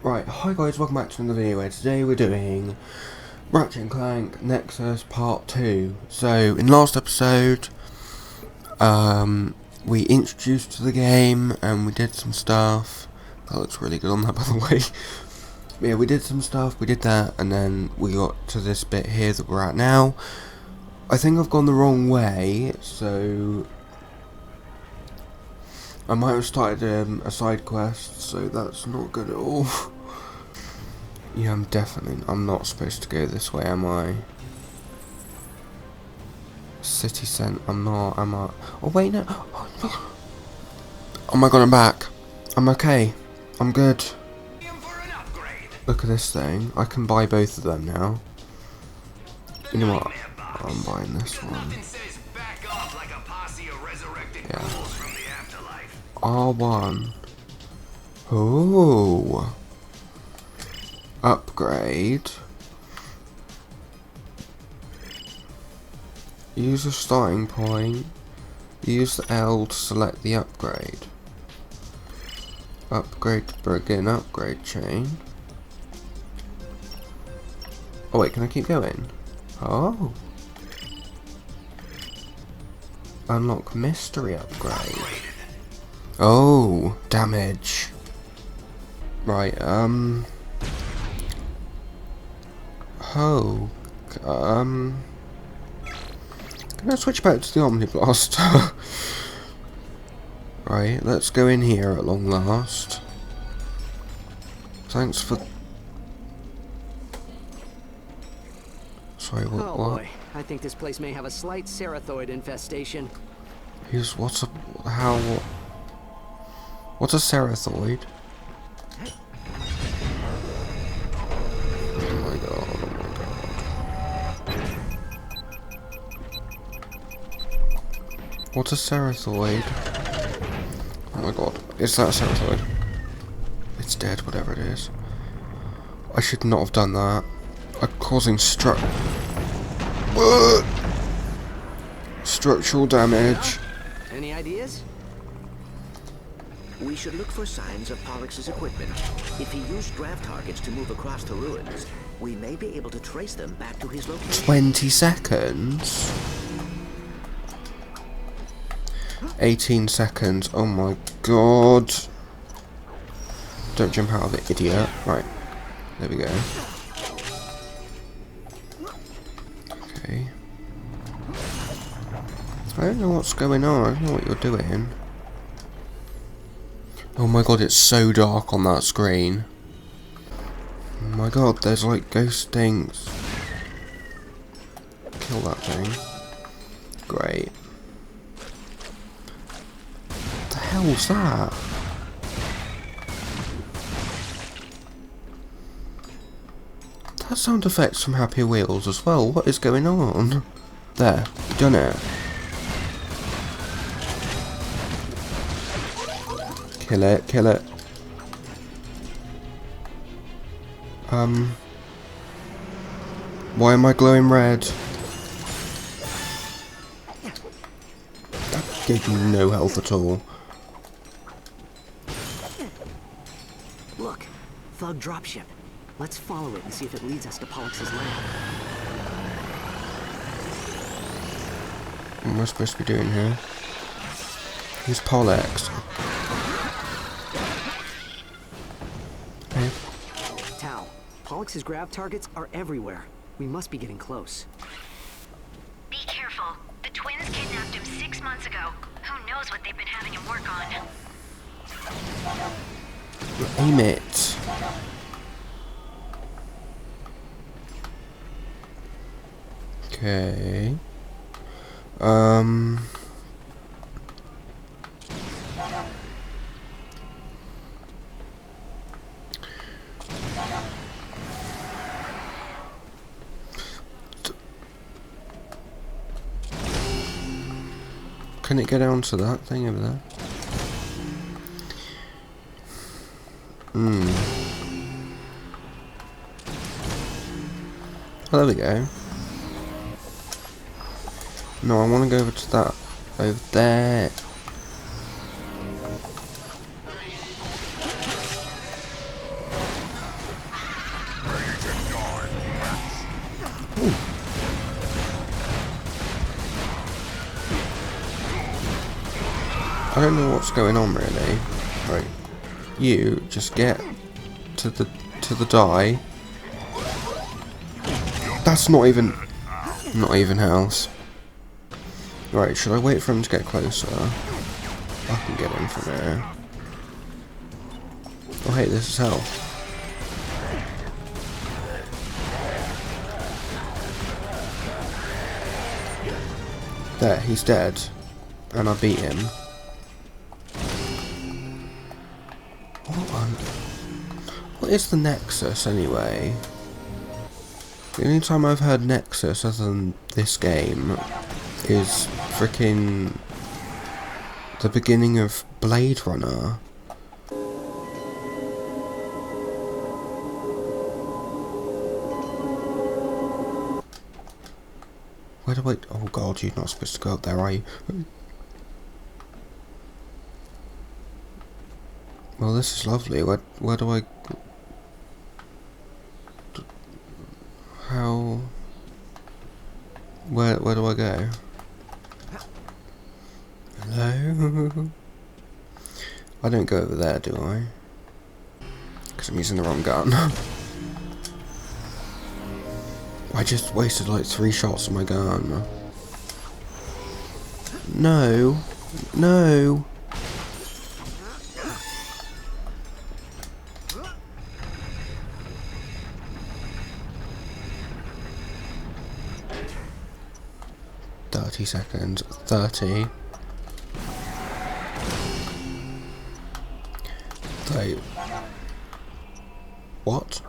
Right, hi guys, welcome back to another video where today we're doing Ratchet and Clank Nexus Part 2. So, in last episode, we introduced to the game and we did some stuff. That looks really good on that, by the way. Yeah, we did some stuff, we did that, and then we got to this bit here that we're at now. I think I've gone the wrong way, so I might have started a side quest, so that's not good at all. Yeah, I'm not supposed to go this way, am I? City Centre, I'm not, am I? Oh wait, no. Oh my god, I'm back. I'm okay. I'm good. Look at this thing. I can buy both of them now. You know what? I'm buying this one. Yeah. R1. Oh. Upgrade. Use a starting point. Use the L to select the upgrade. Upgrade to begin upgrade chain. Oh wait, can I keep going? Oh. Unlock mystery upgrade. Oh, damage. Right, Oh, can I switch back to the Omni Blaster? Right, let's go in here at long last. Thanks for... Sorry, what? Oh boy, I think this place may have a slight cerathoid infestation. What's a cerathoid? Oh my god. What's a cerathoid? Oh my god. Is that a cerathoid? It's dead, whatever it is. I should not have done that. I'm causing structural damage. Any ideas? We should look for signs of Pollux' equipment. If he used grav targets to move across the ruins, we may be able to trace them back to his location. 20 seconds? 18 seconds. Oh my god. Don't jump out of it, idiot. Right. There we go. Okay. I don't know what's going on. I don't know what you're doing. Oh my god, it's so dark on that screen. Oh my god, there's like ghost things. Kill that thing. Great. What the hell was that? That sound effects from Happy Wheels as well. What is going on? There, done it. Kill it, kill it. Why am I glowing red? That gave me no health at all. Look, Thug dropship. Let's follow it and see if it leads us to Pollux' lab. What am I supposed to be doing here? Who's Pollux? Hey. Tau, Pollux' grav targets are everywhere. We must be getting close. Be careful. The twins kidnapped him 6 months ago. Who knows what they've been having him work on? Aim it. Okay. Can it get onto that thing over there? Oh, there we go. No, I want to go over to that. Over there. I don't know what's going on really. Right, you just get to the die. That's not even health. Right, should I wait for him to get closer? I can get him from there. Oh hey, this is health. There, he's dead. And I beat him. What is the Nexus anyway? The only time I've heard Nexus other than this game is freaking the beginning of Blade Runner. Where do I... Oh god, you're not supposed to go up there, are you? Well, this is lovely. Where do I... How... Where do I go? Hello? I don't go over there, do I? Because I'm using the wrong gun. I just wasted like 3 shots of my gun. No. No. Seconds. 30. What?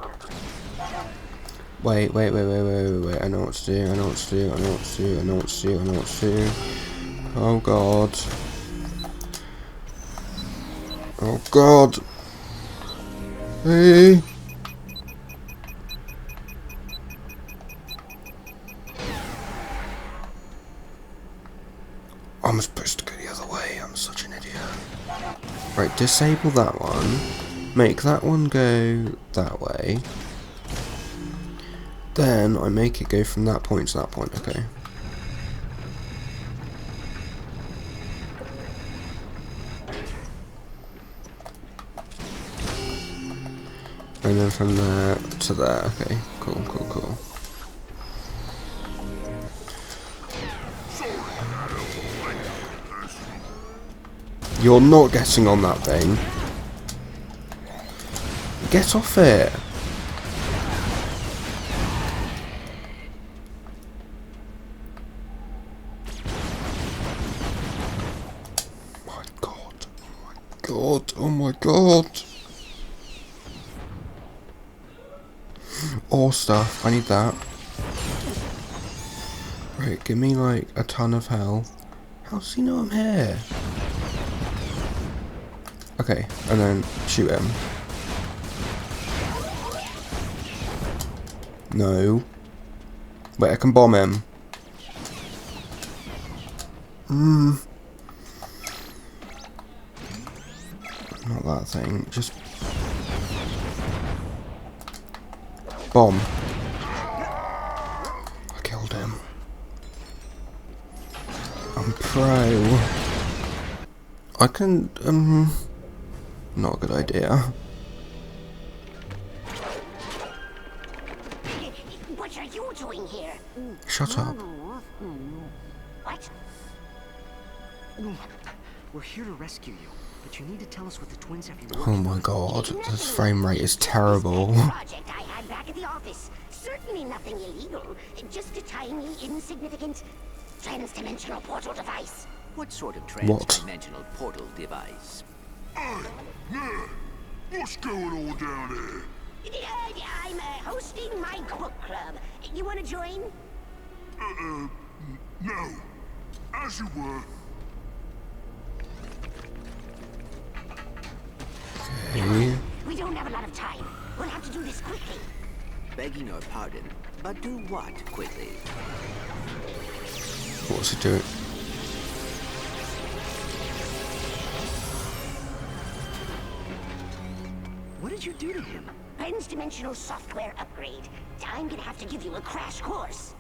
Wait. I know what to do. I know what to do. Oh god. Oh god. Hey. I'm supposed to go the other way, I'm such an idiot. Right, disable that one. Make that one go that way. Then I make it go from that point to that point, okay. And then from there to there, okay. Cool. You're not getting on that thing. Get off it. Oh my god. Ore stuff, I need that. Right, give me like a ton of health. How does he know I'm here? Okay, and then shoot him. No. Wait, I can bomb him. Not that thing, just... Bomb. I killed him. I'm pro. I can, not a good idea. What are you doing here? Shut up. What? We're here to rescue you, but you need to tell us what the twins have you Oh my god, this frame rate is terrible. Project I had back at the office. Certainly nothing illegal. Just a tiny, insignificant trans-dimensional portal device. What sort of trans-dimensional portal device? Hey, man, what's going on down there? I'm hosting my book club. You want to join? No. As you were. Okay. We don't have a lot of time. We'll have to do this quickly. Begging your pardon, but do what quickly? What's he doing? What did you do to him? Trans-dimensional software upgrade. I'm gonna have to give you a crash course.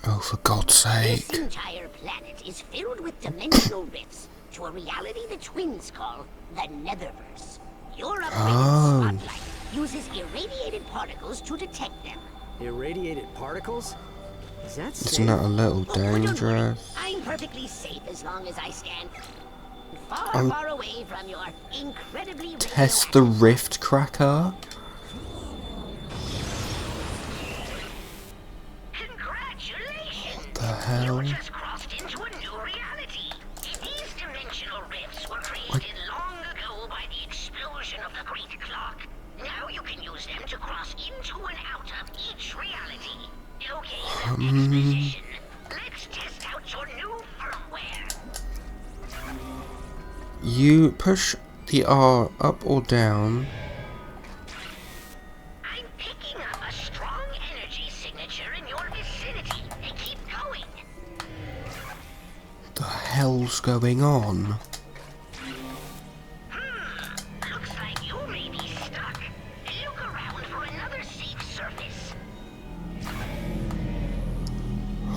Oh, for God's sake. This entire planet is filled with dimensional rifts. to a reality the twins call the Netherverse. Your Oh. upgraded spotlight uses irradiated particles to detect them. Irradiated particles? Is that safe? Isn't that a little Oh, don't worry. dangerous? I'm perfectly safe as long as I stand far, Oh. far away from your incredibly Test the rift cracker? Congratulations! What the hell? You just crossed into a new reality. These dimensional rifts were created long ago by the explosion of the Great Clock. Now you can use them to cross into and out of each reality. Okay, exposition. Let's test out your new firmware. You push the R up or down. I'm picking up a strong energy signature in your vicinity. Keep going. The hell's going on? Looks like you may be stuck. Look around for another safe surface.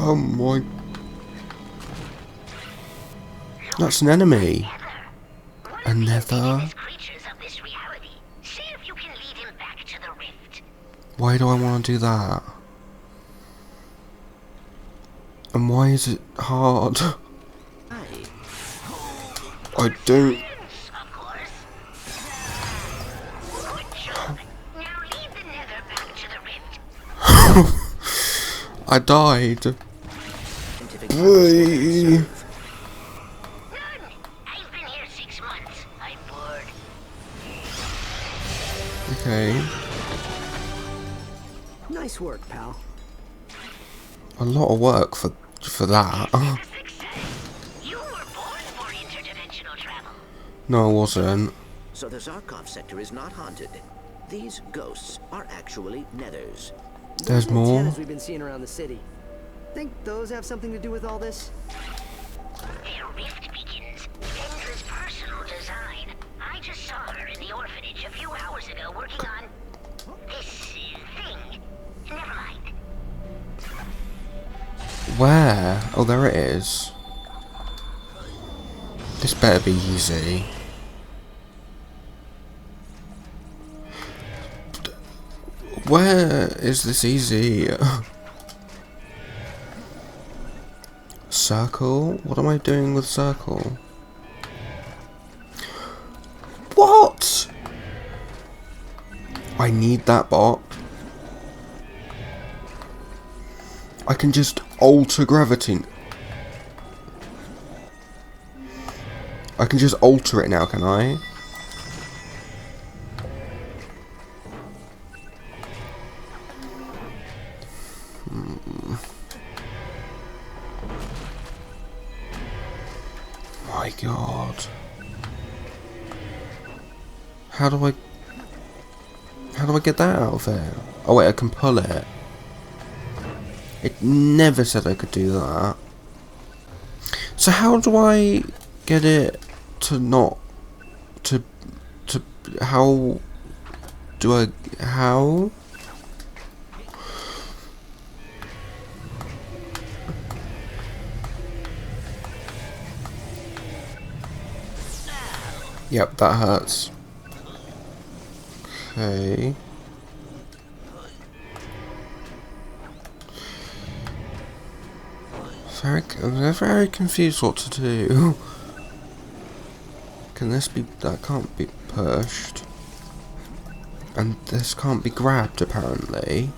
Oh my... That's an enemy. A nether? Creatures of this reality. See if you can lead him back to the rift. Why do I want to do that? And why is it hard? I don't... Of course. Good job. Now lead the nether back to the rift. I died. Scientific Whee. None. I've been here 6 months. I'm bored. Okay. Nice work, pal. A lot of work for that. A success. You were born for interdimensional travel. No, I wasn't. So the Zarkov sector is not haunted. These ghosts are actually nethers. There's Those more. antennas we've been seeing around the city. Think those have something to do with all this? Their rift beacons. Dendra's personal design. I just saw her in the orphanage a few hours ago working on this thing. Never mind. Where? Oh, there it is. This better be easy. Where is this easy? Circle? What am I doing with circle? What? I need that bot. I can just alter gravity. I can just alter it now, can I? My God. How do I get that out of there? Oh wait, I can pull it. It never said I could do that. So how do I get it to not to how do I how? Yep, that hurts. Okay. I'm very confused what to do. Can this be... that can't be pushed. And this can't be grabbed, apparently.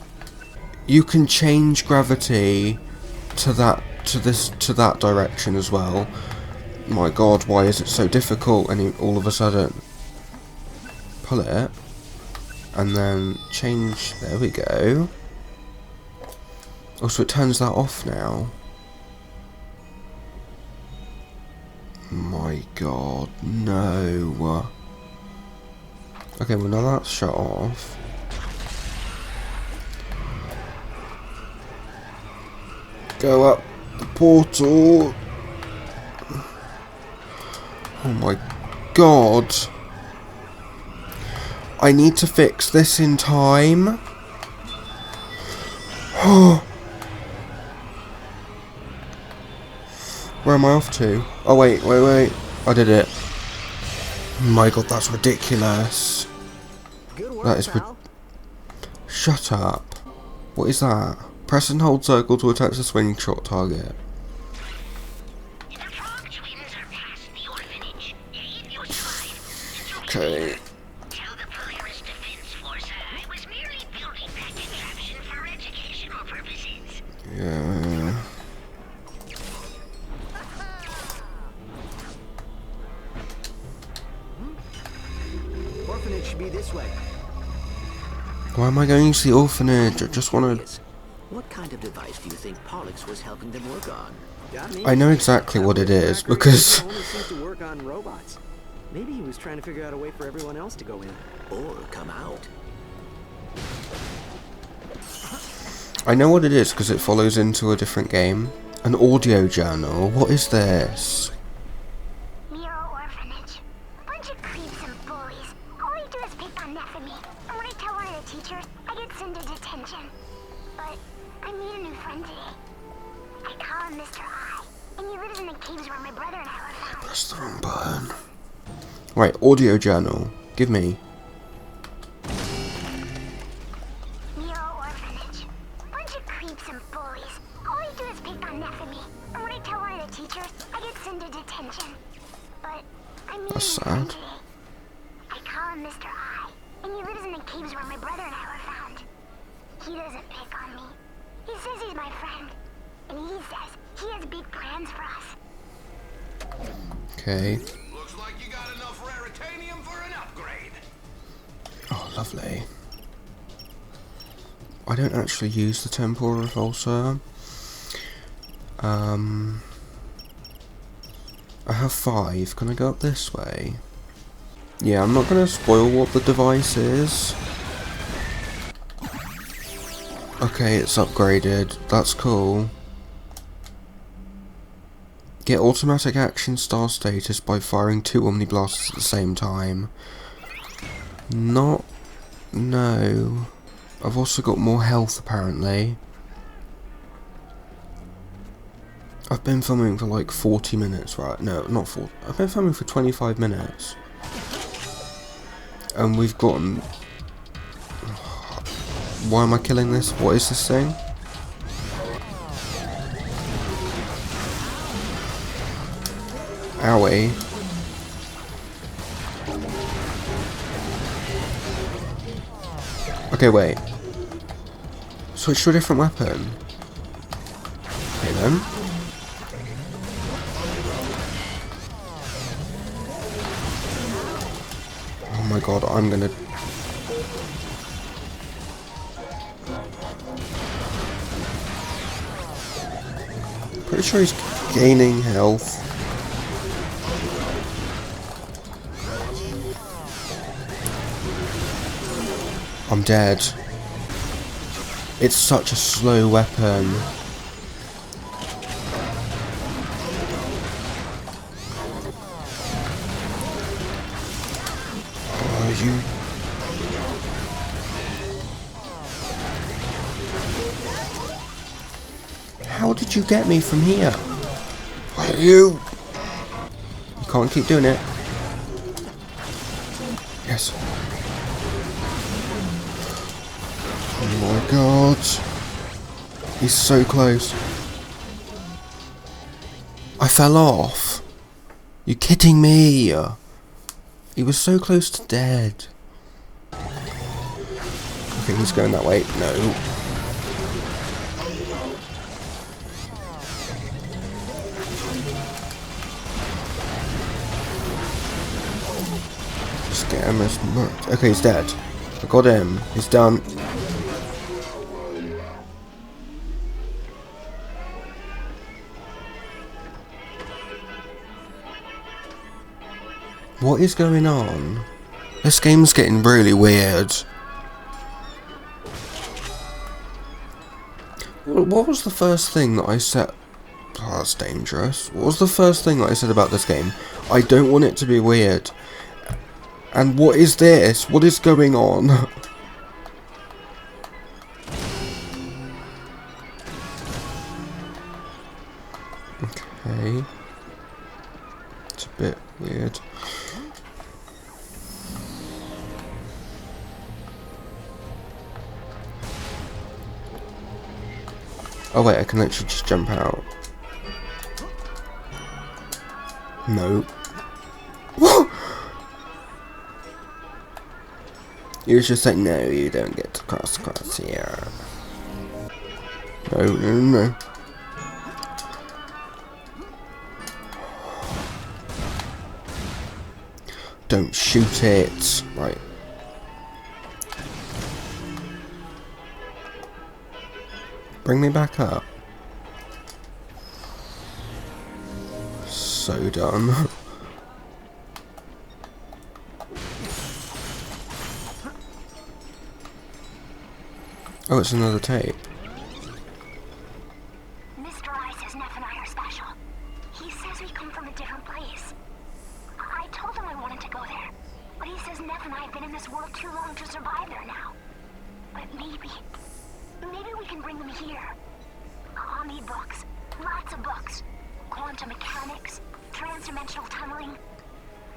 You can change gravity to that direction as well. My God, why is it so difficult? And all of a sudden, pull it, and then change. There we go. Oh, so it turns that off now. My God, no. Okay, well now that's shut off. Go up the portal. Oh my God. I need to fix this in time. Where am I off to? Oh wait. I did it. My god, that's ridiculous. Good work, That is pal. Shut up. What is that? Press and hold circle to attach the swing shot target. The frog twins are past the orphanage. If you survive, Okay. tell the Polaris Defense Force I was merely building that contraption for educational purposes. Yeah. Orphanage should be this way. Why am I going to the orphanage? I just want to... Yes. What kind of device do you think Pollux was helping them work on? Got me. I know exactly what it is, Tracker because... only seems to work on robots. Maybe he was trying to figure out a way for everyone else to go in. Or come out? I know what it is, because it follows into a different game. An audio journal. What is this? Miro Orphanage. Bunch of creeps and bullies. All they do is pick on Neff and me. And when I tell one of the teachers, I get sent to detention. But I made a new friend today. I call him Mr. I. And he lives in the caves where my brother and I were found. That's the wrong button. Right, audio journal. Give me. Miro Orphanage. Bunch of creeps and bullies. All they do is pick on Neff and me. And when I tell one of the teachers, I get sent to detention. But I made That's a new friend sad. today. I call him Mr. I. And he lives in the caves where my brother and I were found. He doesn't pick on me. He says he's my friend. And he says he has big plans for us. Okay. Looks like you got enough raritanium for an upgrade. Oh, lovely. I don't actually use the temporal repulsor. I have 5. Can I go up this way? Yeah, I'm not going to spoil what the device is. Okay, it's upgraded. That's cool. Get automatic action star status by firing 2 Omni Blasters at the same time. No. I've also got more health apparently. I've been filming for like 40 minutes, right? No, not 40. I've been filming for 25 minutes. And we've gotten... Why am I killing this? What is this thing? Owie. Okay, wait. Switch to a different weapon. Okay then. Oh my god, I'm gonna... Pretty sure he's gaining health. I'm dead. It's such a slow weapon. Oh, you... How did you get me from here? You can't keep doing it. Yes. Oh my god. He's so close. I fell off. You kidding me? He was so close to dead. Okay, he's going that way. No. Just get him as much. Okay, he's dead. I got him. He's done. What is going on? This game's getting really weird. What was the first thing that I said? Oh, that's dangerous. What was the first thing that I said about this game? I don't want it to be weird. And what is this? What is going on? Okay. It's a bit weird. Oh wait, I can literally just jump out. No. He was just like, no, you don't get to cross here. No, no, no. Don't shoot it. Right. Bring me back up. So done. Oh, it's another tape. Mr. I says Neff and I are special. He says we come from a different place. I told him I wanted to go there, but he says Neff and I have been in this world too long to survive there now. But maybe we can bring them here. I'll need books. Lots of books. Quantum mechanics, transdimensional tunneling.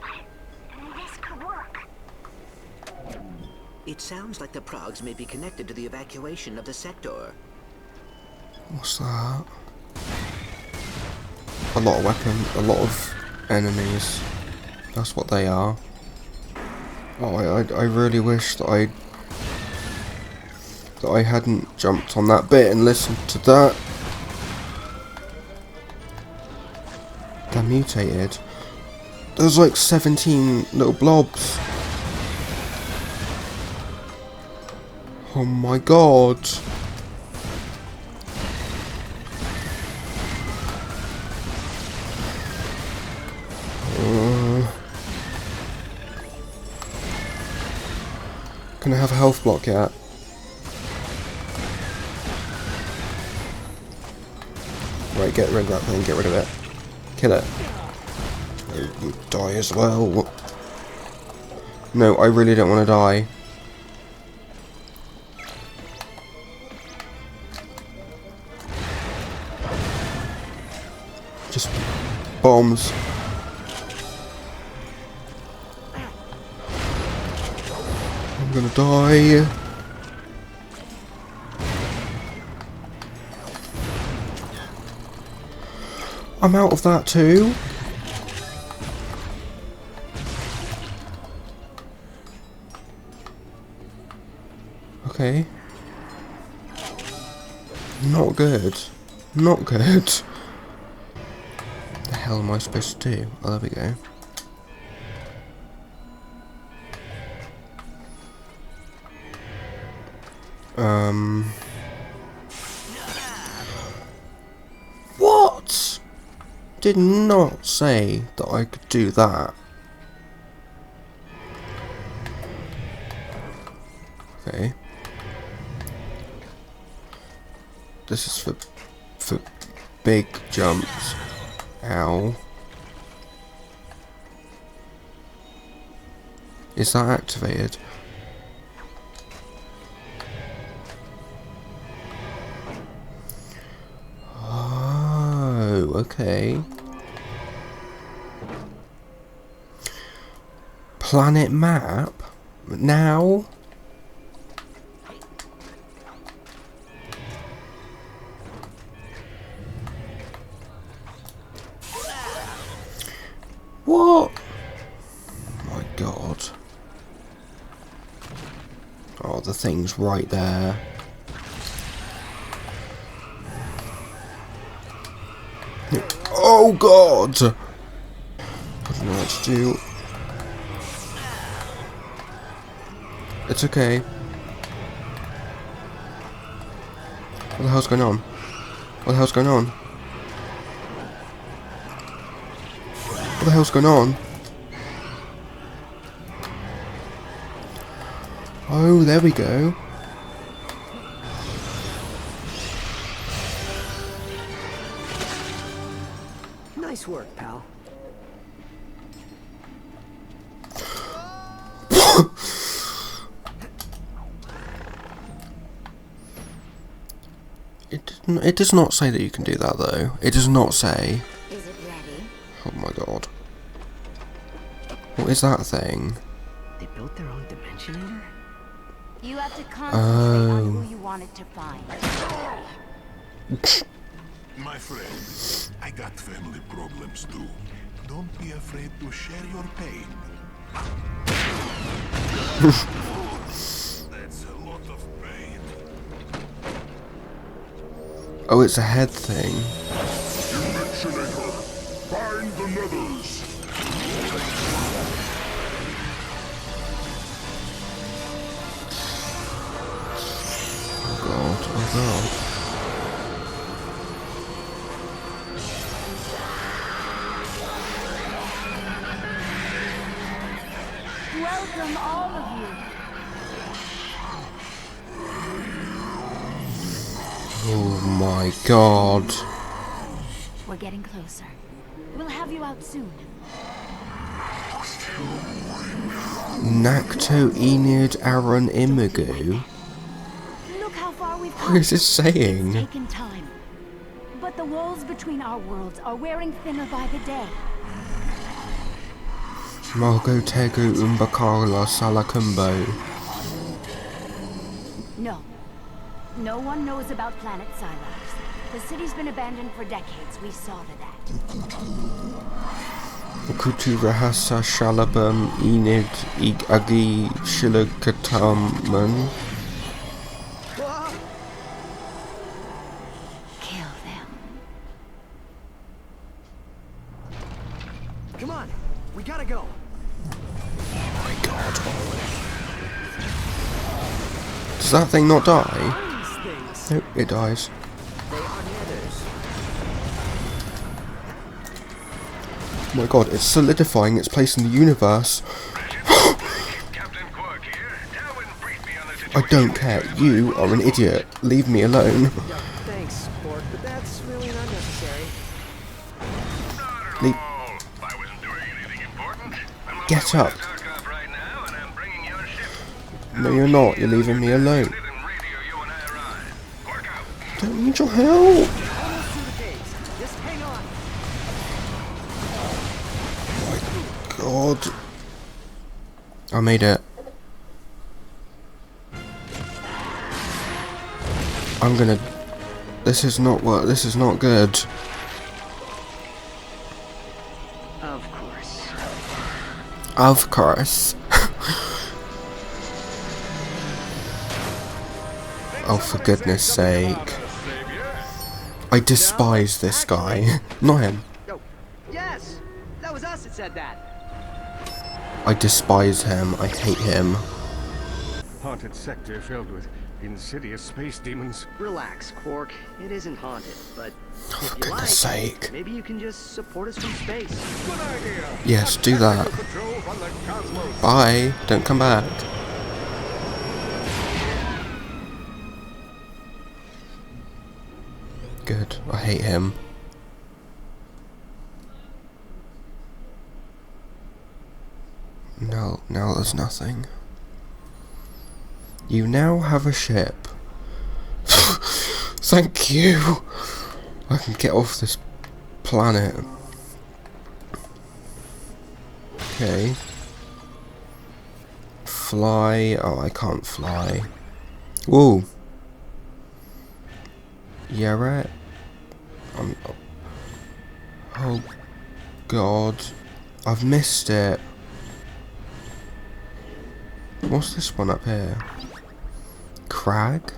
But this could work. It sounds like the progs may be connected to the evacuation of the sector. What's that? A lot of weapons, a lot of enemies. That's what they are. Oh, I really wish that I hadn't jumped on that bit and listened to that. They're mutated. There's like 17 little blobs. Oh my god. Can I have a health block yet? Right, get rid of that thing, get rid of it. Kill it. You die as well. No, I really don't want to die. Just bombs. I'm gonna die. I'm out of that too. Okay. Not good. Not good. What the hell am I supposed to do? Oh, there we go. What? Did not say that I could do that. Okay. This is for big jumps. Ow. Is that activated? Oh, okay. Planet map? Now? What? My god. Oh, the thing's right there. Oh god! I don't know what to do. It's okay. What the hell's going on? What the hell's going on? What the hell's going on? Oh, there we go. Nice work, pal. It does not say that you can do that though. It does not say. Is it ready? Oh my god. What is that thing? They built their own dimensionator? You have to concentrate on who you wanted to find. My friend, I got family problems too. Don't be afraid to share your pain. That's a lot of pain. Oh, it's a head thing. Dimensionator, find the nethers. God, oh God. Welcome, all of you. Oh my God. We're getting closer. We'll have you out soon. Nakto Enid Aaron Imagu. Look how far we've come. What is this saying? It's taken time. But the walls between our worlds are wearing thinner by the day. Margo Tegu Umbakala Salakumbo. No. No one knows about Planet Silax. The city's been abandoned for decades. We saw to that. Kutu Rahasa Shalabam Enid Agi Shilakataman. Kill them. Come on, we gotta go. Does that thing not die? These things. Nope, it dies. They are nethers. Oh my God, it's solidifying its place in the universe. I don't care. You are an idiot. Leave me alone. Yeah, thanks, Quark, but that's really not necessary. Leave. Get up. No, you're not. You're leaving me alone. Don't need your help. Almost through the gates. Just hang on. God. I made it. I'm gonna... This is not what... This is not good. Of course. Of course. Oh, for goodness sake. I despise this guy. Not him. Oh, yes! That was us that said that. I despise him. I hate him. Haunted sector filled with insidious space demons. Relax, Quark. It isn't haunted, but Oh, if for you goodness like, sake. maybe you can just support us from space. Good idea. Yes, do that. Patrol from the cosmos. Bye. Don't come back. Good. I hate him. No, now there's nothing. You now have a ship. Thank you. I can get off this planet. Okay. Fly. Oh, I can't fly. Whoa. Yeah, right. Oh God, I've missed it. What's this one up here? Crag?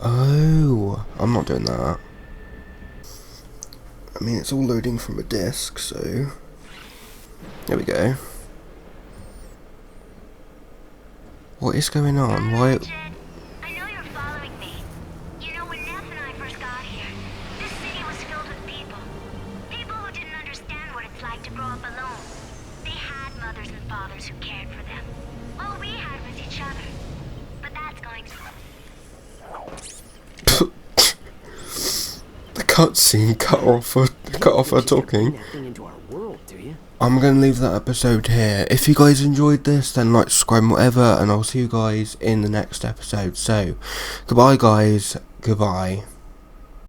Oh, I'm not doing that. I mean, it's all loading from a disk, so there we go. What is going on? Why? Ratchet, I know you're following me. You know, when Neff and I first got here, this city was filled with people. People who didn't understand what it's like to grow up alone. They had mothers and fathers who cared for them. All we had was each other. But that's going to... The cutscene cut off her talking. That thing into our world, do you? I'm going to leave that episode here. If you guys enjoyed this, then like, subscribe, and whatever, and I'll see you guys in the next episode. So, goodbye guys, goodbye.